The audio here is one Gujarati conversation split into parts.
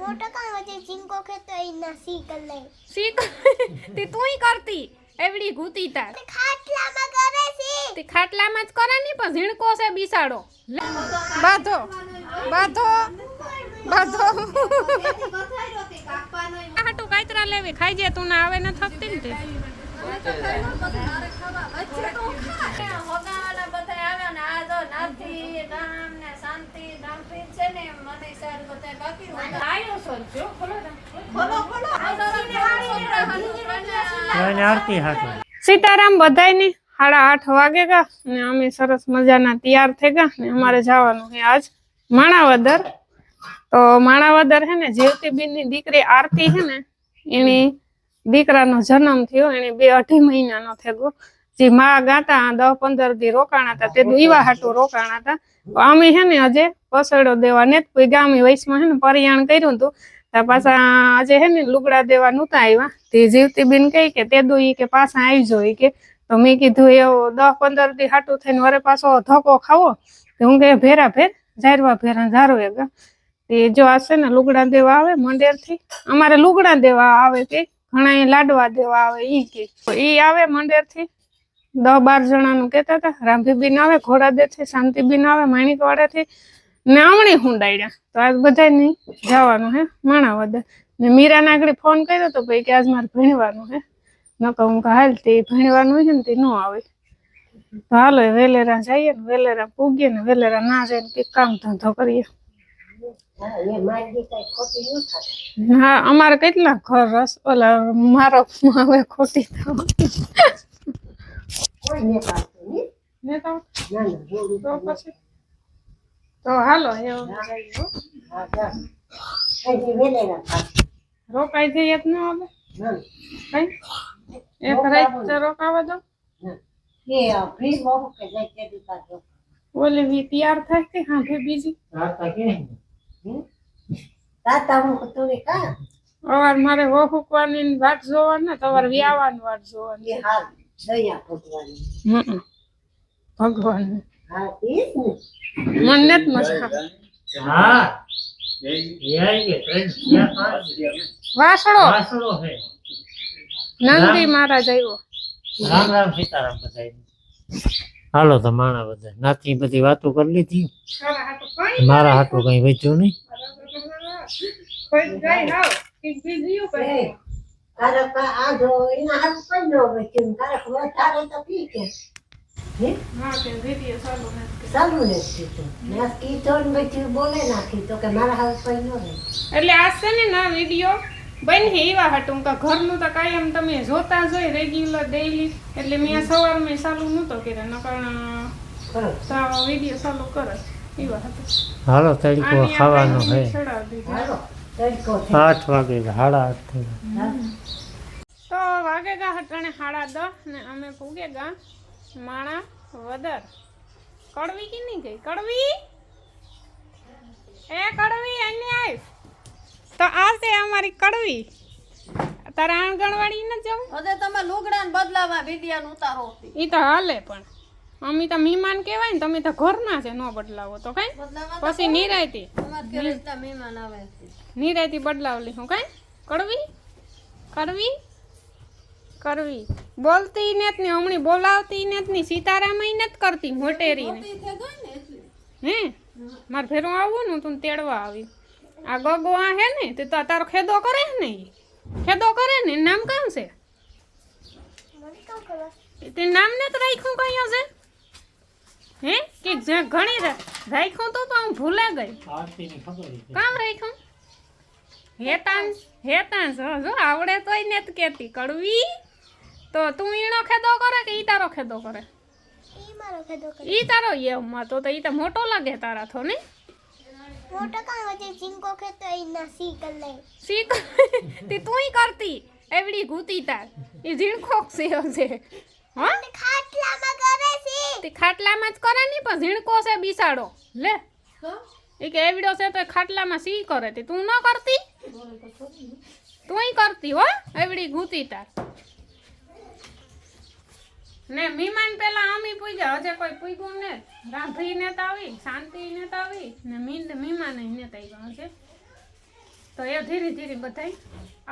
मोटा काम वजे जिनको के तो इना सी कर ले सीख ते तू ही करती एवडी घूती तार ते खाटला में करे सी ते खाटला में ज करे नी पण झीणको से बिसाडो बाधो बाधो बाधो हाटू कायतरा लेवी खाई जे तू ना आवे न थकती ने ते सीताराम बधाई ने 8:30 वागे गा ने अमे सरस मजाना तैयार थे गा ने हमारे जावानुं है आज माणावदर। तो माणावदर है ने जीवतीबेन नी दीकरी आरती है ने एनी दीकरानो जन्म थयो एने 2-2.5 महीनानो थयो जे मां गाता 10-15 दी रोकाणा था ते दीवा हाटू रोकाणा था। अमे है ने अजे पसड़ो देवा ने कोई गामी वयसमां है ने परियाण कर्युं हतुं ता पाछा अजे है ने लुगड़ा देवा नता आव्या ते जीवतीबेन कहे के ते दुई के पाछा आई जो के तो मैं कीधुं एवो 10-15 दी हाटू थईने वरे पाछो धक्को खावो तो हूँ कहे भेरा भेर जारवा भेरा जारो एगा ते जो आसे ने लुगड़ा देवा आवे मंदिर थी अमारे लुगड़ा देवा आवे के घणा लाडवा देवा आवे ई के ई आवे मंदिर थी 10-12 जणानुं कहेता था रामभीबेन आवे घोड़ा दे थी शांतिबेन आवे माणिकवाड़ा थी ने आमणे हुंडाड्या तो आज बधाने जवानुं है माणावदर ने मीराने आगळ फोन कर्यो तो भाई के आज मारे भणवानुं है नकर हूँ हाल ते भणवानुं है ने ते न आवे तो हालो वेलेरा जाईए ने वेलेरा पूगीए ने वेलेरा ना जाए के काम धंधो करीए। हाँ अमारे केटला घर रस ओला मारो हवे खोटी थाव नेता तो पछी तो हालो एवं जाईए रोकाई जईए त न आवे कई एक रात रोकावा दो ये फ्रीज में के जाके दिखा दो बोले भी तैयार था के हां के बीजी राता के राता हूं तो ने का और मारे वो हुकवानी वाट जोवा ने तवर व्यावान वाट जोवा ये हाल दया भगवान भगवान हां तीस ने मन्नत मस्का हां ये आएंगे फ्रेंड्स क्या वासड़ो है नंदी महाराज आयो राम राम सीताराम बताई हालो तो माणावदर नाती बधी वातो कर लीधी मारा हाटो कई बच्यो नहीं कोई गई हां एक बीजीयो पे तारा का आजो इना हाथ पन्नो बच्यो तारा को तारे तो ठीक है हां के वीडियो चालू ने तो मैं की तो बच्यो बोले नाखी तो के मारा हाथ पन्नो रे એટલે આ છે ને ના વિડિયો બની એવા હતું કે ઘરનું તો કાયમ તમે જોતા જ હોય રેગ્યુલર ડેઈલી એટલે મેં સવારમાં ચાલુ નતો કર્યો નકર સાવ વિડિયો ચાલુ કરે એવા હતું હાલો તડકો ખાવાનો હે હાલો તડકો 8 વાગે 8:30 થઈ તો વાગેગા હટાણે 10:30 ને અમે પૂગેગા માણાવદર કડવી કે નહીં ગઈ કડવી એ કડવી અહીંયા આવ तो आज हमारी कड़वी तारा आंगणवाड़ी न जाऊ अरे तमे लुगडान बदलावा विडियो उतारो ई तो हाले पण अमी तो मेहमान कहेवाय ने तमे तो घरना छे नो बदलावो तो काई पछी निरायती તમાર ઘરે એટલા મહેમાન આવે निरायती बदलावली हूं काई कड़वी कड़वी करवी बोलती नेत ने हमणी बोलावती नेत नी सीताराम ही नेत करती मोटेरी ने हैं मार फेरो आवो न तू तेड़वा आवी आ गोगो आ है ने ते तारो खेदो करे ने खेदो करे ने नाम काम से ते नाम ने तो राख्યું कयो से हैं कि जे घणी राख्યું तो હું ભૂલા ગઈ आरती ની खबर काम राख्યું हेतान जो आवड़े तोय ने त केती कड़वी तो तू ईणो खेदो करे के ई तारो खेदो करे ई मारो खेदो कर ई तारो ये मा तो ई तो मोटो लागे तारा थो ने मोटा काम वजे जिनको के तो इना सी कर ले सीख ते तू ही करती एवडी घूती तार ई झीणखोक से होसे हां खाटला में करे सी ते खाटला में ज करे नी पण झीणको से बिसाडो ले ई के एवडो से तो खाटला में सी करे ते तू न करती तू ही करती हो एवडी घूती तार ने मेहमान पेला अमी पूजा हजे कोई पूगू ने राभी ने तावी शांति ने तावी ने मींद मेहमान ने ताई गयो छे તો એ ધીરે ધીરે બધાય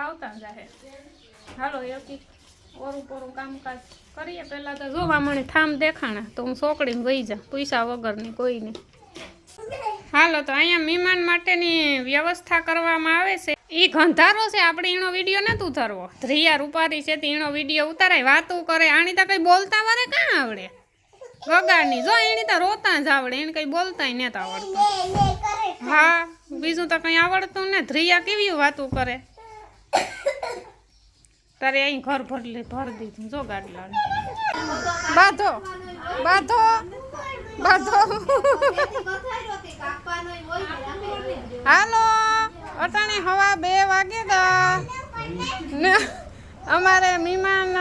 આવતા જાય. હાલો એકી ઓરું પોરું કામકાજ કરીએ. પહેલા તો જોવા મળે થામ દેખાણા તો હું સોકડીને વહી જા પૈસા વગરની કોઈ નહીં. હાલો તો અહીંયા મહેમાન માટેની વ્યવસ્થા કરવામાં આવે છે. એ ગંધારો છે, આપણે એનો વિડીયો નથી ઉતારવો. ધ્રિયા રૂપારી છે એનો વિડીયો ઉતારાય, વાતું કરે. આની તો કઈ બોલતા વારે કાં આવડે વગાડની. જો એની તો રોતા જ આવડે, એને કઈ બોલતાય નથી આવડતું. હા બીજું તો કઈ આવડતું ને. ધ્રિયા કેવી વાતું કરે. તારે અહીં ઘર ભર દીધું જો ગાડલા બાંધો બાંધો બાંધો. હાલો અટાણે હવા 2 વાગે ગા ને અમારે મહેમાન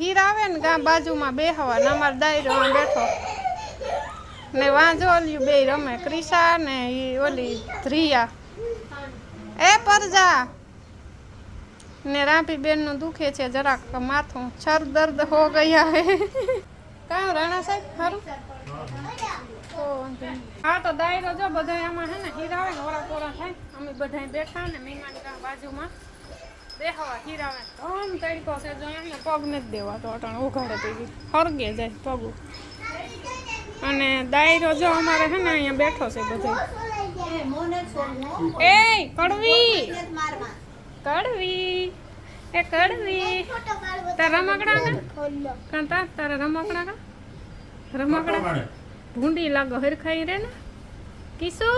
હીર આવે ને ગામ બાજુમાં બેહવા ને અમારે દાયરો બેઠો ને વાંજો ઓલ્યું બે રમે ક્રિશા ને ઈ ઓલી ધ્રિયા. એ પરજા ને રાપી બેન નું દુખે છે જરાક માથું, સર દર્દ હો ગયા હે. કાં રાણા સાહેબ સારું. હા તો દાયરો જો બધા આમાં હે ને હીરાવે ને ઓરા પોરા થાય. અમે બધા બેઠા ને મહેમાન બાજુમાં બેહવા હીરાવે. ધમ તડકો છે જો એમને પગ નથી દેવા તો અટાણ ઉઘાડે પીવી હરગે જાય પગ. અને દાયરો જો અમારે હે ને અહીંયા બેઠો છે બધો. એ કડવી કડવી એ કડવી તારા રમકડા ને કાંતા તારા રમકડા કા રમકડા ભૂંડી લાગો હરખાઈ રે ને કિસુ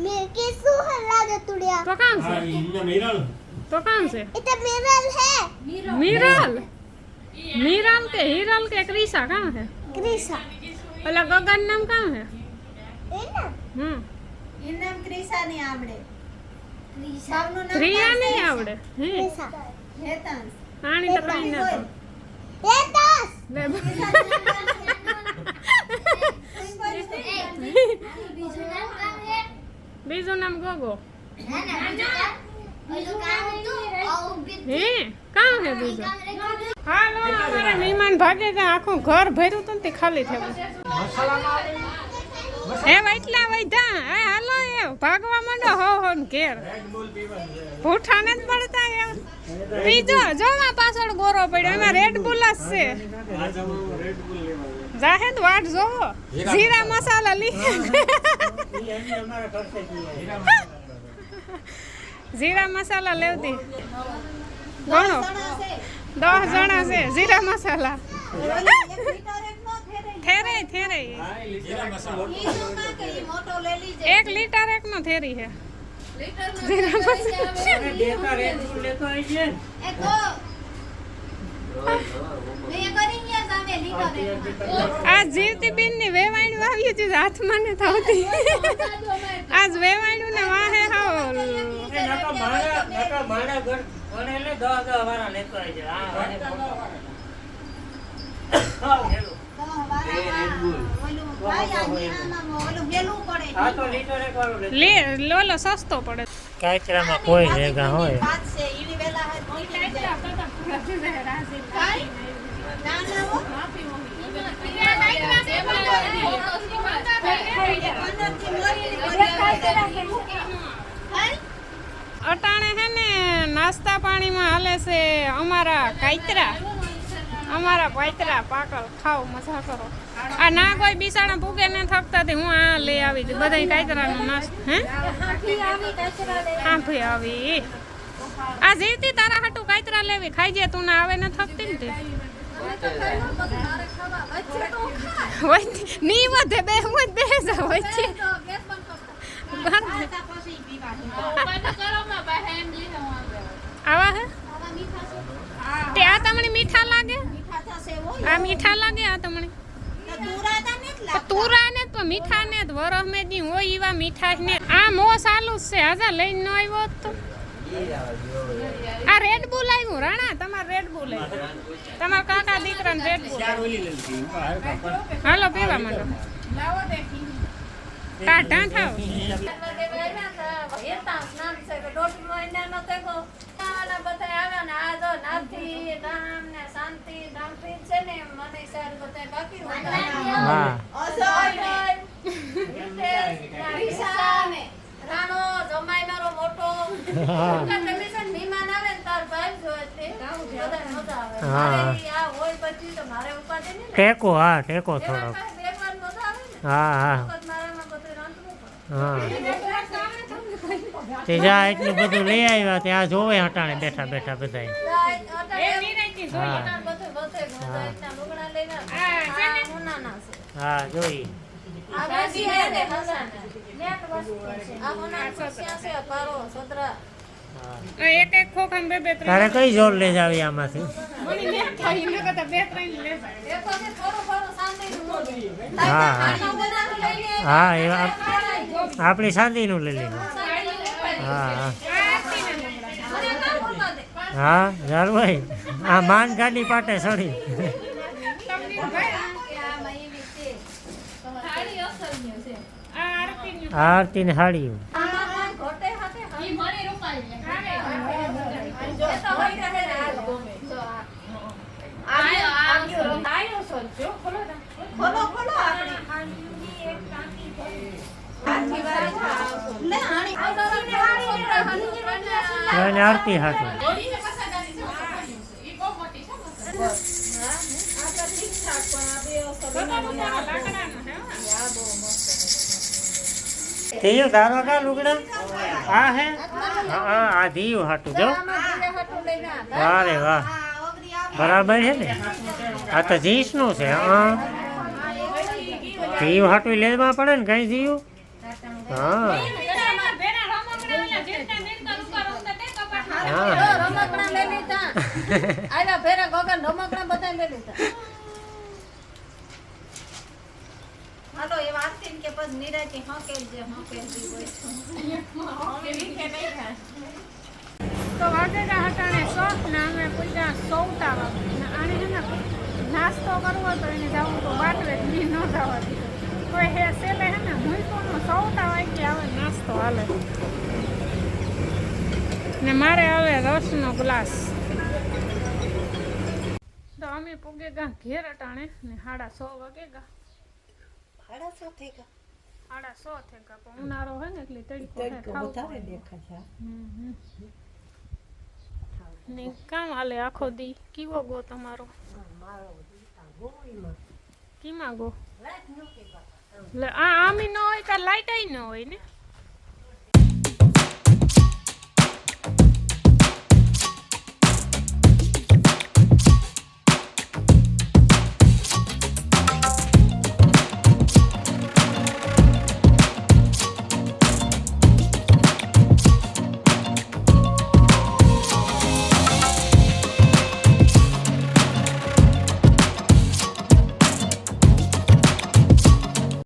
મે કિસુ લાગે તુડિયા તો કામ છે તો કામ છે એ તો મિરલ હે મિરલ મિરલ કે હિરલ કે ક્રિશા કાં છે ક્રિશા ઓલા ગગન નામ કાં છે એ ના ઈ નામ ક્રિશા ની આવડે. ધ્રિયા નહીં આવડે હે ક્રિશા હેતાંશ. આણી તો કઈ ના એ દાસ લે બીજું નામ ગોગો હે કાં હે બીજું. હાલો અમારે મહેમાન ભાગે ગયા, આખું ઘર ભર્યું હતું ને તે ખાલી થયું. હે વૈટલા વૈધા હે હાલો એ ભાગવા માંડો હો ને ઘેર ભૂઠા ને જ પડતા યાર. બીજો જોવા પાછળ ગોરો પડ્યો એમાં રેડ બુલ જ છે. જાહેદ વાટ જોવો જીરા મસાલા જીરા મસાલા લેવતી ઘણો 10 જણા છે. જીરા મસાલા થેરે થેરે 1 લીટર એક નો થેરી છે. આ જીવતી બેન ની વેવાણું આવ્યું છે હાથમાં ને થતી. આજ વેવાણું ને વાહે હાવ લોલો સસ્તો પડે. કાચરામાં કોઈ જગ્યા હોય અટાણે હે ને નાસ્તા પાણીમાં હાલે છે અમારા કાયતરા, અમારા પાયતરા પાકલ ખાઓ મજા કરો. આ ના કોઈ બિસાણા ભૂગે ને થકતા હું આ લઈ આવી હતી બધા કાયતરાનો નાસ્તો. હે હા ભાઈ આવી આ જીવતી તારા હાટું કાયતરા લેવી ખાઈ જાય તું ના આવે ને થકતી ને તે ની વધે બે હું જ બે જા હોય છે. આવા હે તે આ તમને મીઠા લાગે, આ મીઠા લાગે આ તમને તુરા ને તો મીઠા ને વરહ મે દી હોય એવા મીઠા ને. આ મો ચાલુ જ છે આજા લઈને ન આવ્યો તો. આ રેડ બુલ આવ્યું રાણા તમાર રેડ બુલ આવ્યું તમાર કાકા દીકરાને રેડ બુલ. હાલો પીવા માંડો કાઢા થાવ. હા તમે છે ને મહેમાન આવે ને તાર ભાઈ જોવે તે બધાને મજા આવે. હા. મારે ઈ આ હોય પછી તો મારે ઉપાધિ નહીં ને. ટેકો હા ટેકો એમાં થોડો પાસે બે વાર મજા આવે ને. હા હા વખત મારામાં બધું રાંધવું પડે. હા તે જા એટલું બધું લઈ આવ્યા ત્યાં જોવે હટાણે બેઠા બેઠા બધા એ નિરાંતે હા. જોઈએ. બધું બધે હા. એટલા લુગડા લઈને હા, છે ને? આ હોનાના છે. હા જોઈ આ બધી હે ને હસાના. આ હોનાના ખુશિયા છે પારો સદરા. હા એક એક ખોખામાં બે બે ત્રણ તારે કઈ જોર લઈ જાવી આમાંથી મને ને ખાઈ ન કરતા બે ત્રણ લે જાય. એ પછી થોડું થોડું શાંતિનું મોઢું. હા હા ખાલી બનાવી લઈને હા એ આપણી શાંતિનું લઈ લઈએ હા હા હા જારભાઈ આ માન ગાડી પાટે સડી આરતી ને હાડી ખોલો ખોલો આપણે અને આરતી હાટું થયું તારો કા લુગડા આ હે હા આ ધીયું હાટું જો વારે વાહ બરાબર છે ને આ તો જીસ નું છે હા ધીયું હાટું લેવા પડે ને કઈ ધીયું હા હા રમકડા લઈ લીધા આયલા ફેરા ગગન રમકડા બધા લઈ લીધા હાલો એ વાત છે કે પછી નિરાતી હકેલજે હકેલજી હોય તો વાગેગા હટાણે શોખ ને અમે પૂજા સૌતા વાગે આને છે ને નાસ્તો કરવો તો એને જવું તો બાટવે બી ન જવા દીધું કોઈ હે સેલે હે ને મૂકોનો સૌતા વાગે આવે નાસ્તો હાલે ને મારે હવે રસનો ગ્લાસ તો અમે પૂગેગા ઘેર અટાણે ને 6:30 વાગેગા 6:30 થઈ ગયા 6:30 થઈ ગયા પણ ઉનાળો હોય ને એટલે તડકો વધારે દેખાય ને કામ હાલે આખો દી કેવો ગો તમારો કીમાં ગો લે આ આમી ન હોય કે લાઈટ ન હોય ને